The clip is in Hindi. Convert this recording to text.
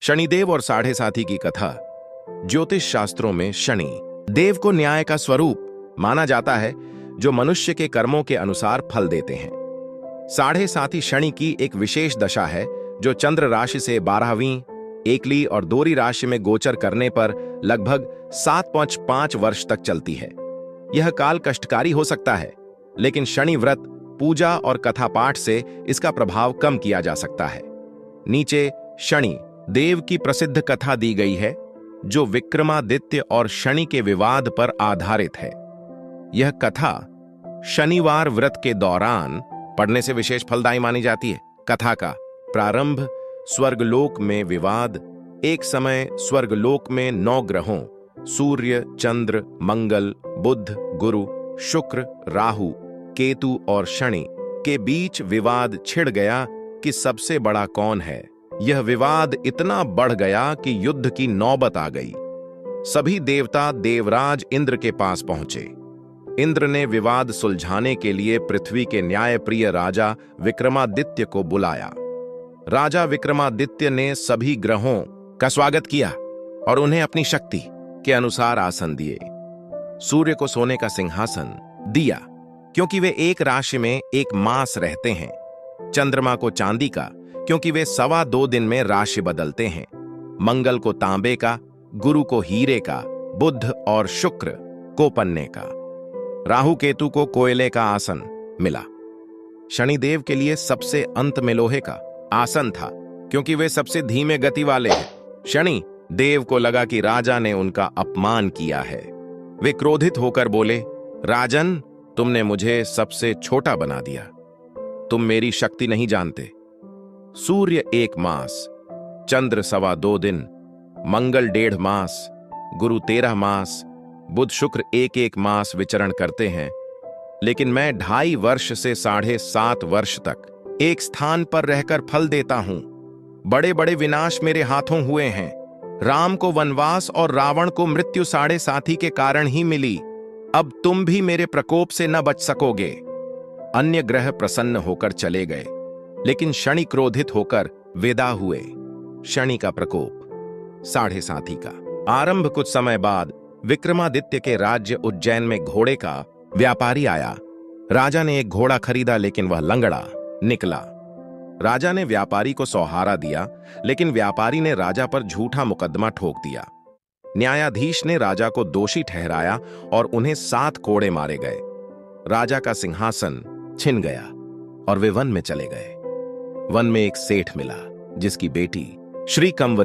शनिदेव और साढ़े साथी की कथा। ज्योतिष शास्त्रों में शनि देव को न्याय का स्वरूप माना जाता है, जो मनुष्य के कर्मों के अनुसार फल देते हैं। साढ़े साथी शनि की एक विशेष दशा है, जो चंद्र राशि से 12वीं, एकली और दोहरी राशि में गोचर करने पर लगभग 7.5 वर्ष तक चलती है। यह काल कष्टकारी हो सकता है, लेकिन शनि व्रत, पूजा और कथा पाठ से इसका प्रभाव कम किया जा सकता है। नीचे शनि देव की प्रसिद्ध कथा दी गई है, जो विक्रमादित्य और शनि के विवाद पर आधारित है। यह कथा शनिवार व्रत के दौरान पढ़ने से विशेष फलदायी मानी जाती है। कथा का प्रारंभ स्वर्गलोक में विवाद। एक समय स्वर्गलोक में 9 ग्रहों सूर्य, चंद्र, मंगल, बुध, गुरु, शुक्र, राहु, केतु और शनि के बीच विवाद छिड़ गया कि सबसे बड़ा कौन है। यह विवाद इतना बढ़ गया कि युद्ध की नौबत आ गई। सभी देवता देवराज इंद्र के पास पहुंचे। इंद्र ने विवाद सुलझाने के लिए पृथ्वी के न्यायप्रिय राजा विक्रमादित्य को बुलाया। राजा विक्रमादित्य ने सभी ग्रहों का स्वागत किया और उन्हें अपनी शक्ति के अनुसार आसन दिए। सूर्य को सोने का सिंहासन दिया, क्योंकि वे एक राशि में एक मास रहते हैं। चंद्रमा को चांदी का, क्योंकि वे 2.25 दिन में राशि बदलते हैं। मंगल को तांबे का, गुरु को हीरे का, बुध और शुक्र को पन्ने का, राहु केतु को कोयले का आसन मिला। शनिदेव के लिए सबसे अंत में लोहे का आसन था, क्योंकि वे सबसे धीमे गति वाले हैं। शनि देव को लगा कि राजा ने उनका अपमान किया है। वे क्रोधित होकर बोले, राजन, तुमने मुझे सबसे छोटा बना दिया। तुम मेरी शक्ति नहीं जानते। सूर्य 1 मास, चंद्र 2.25 दिन, मंगल 1.5 मास, गुरु 13 मास, बुध शुक्र 1 मास विचरण करते हैं, लेकिन मैं 2.5 वर्ष से 7.5 वर्ष तक एक स्थान पर रहकर फल देता हूं। बड़े बड़े विनाश मेरे हाथों हुए हैं। राम को वनवास और रावण को मृत्यु साढ़े साथी के कारण ही मिली। अब तुम भी मेरे प्रकोप से न बच सकोगे। अन्य ग्रह प्रसन्न होकर चले गए, लेकिन शनि क्रोधित होकर विदा हुए। शनि का प्रकोप साढ़े साथी का आरंभ। कुछ समय बाद विक्रमादित्य के राज्य उज्जैन में घोड़े का व्यापारी आया। राजा ने एक घोड़ा खरीदा, लेकिन वह लंगड़ा निकला। राजा ने व्यापारी को सौहारा दिया, लेकिन व्यापारी ने राजा पर झूठा मुकदमा ठोक दिया। न्यायाधीश ने राजा को दोषी ठहराया और उन्हें 7 कोड़े मारे गए। राजा का सिंहासन छिन गया और वे वन में चले गए। वन में एक सेठ मिला, जिसकी बेटी श्री कंवरी